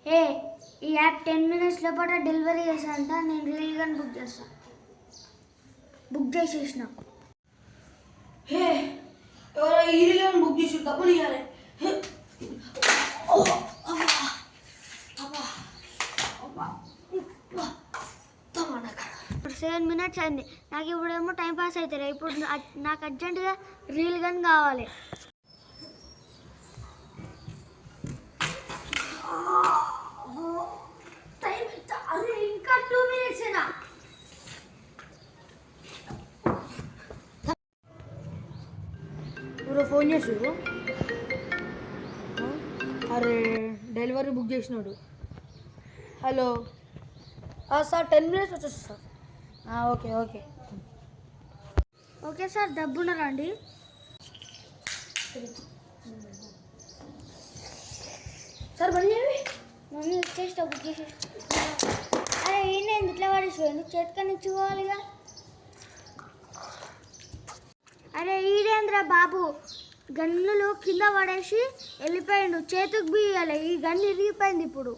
ఏ ఈ app 10 minutes లోపల delivery చేసేంత నేను రీల్ గన్ బుక్ చేసేసిన. హే ఎవరో ఈ రీల్ గన్ బుక్ చేసి డబ్బులు ఇవ్వాలి. 7 minutes అయింది. నాకు ఇప్పుడేమో టైం పాస్ అవుతుంది. ఇప్పుడు నాకు అర్జెంటుగా రీల్ గన్ కావాలి. ఇంకా 2 minutes ఏనా? ఎవరో ఫోన్ చేసారు. అరే డెలివరీ బుక్ చేసినాడు. హలో సార్ 10 minutes వచ్చేస్తా సార్. ఓకే ఓకే ఓకే సార్, డబ్బున రండి. సార్ బండి మమ్మీ వచ్చేసి బుక్ చేసేసి. అరే ఈయన ఇట్లా పడేసిపోయింది, చేతికని ఇచ్చుకోవాలిగా. అరే ఈడేంద్ర బాబు గన్నులు కింద పడేసి వెళ్ళిపోయిండు. చేతికి బియ్యాలి, ఈ గన్ను ఇరిగిపోయింది ఇప్పుడు.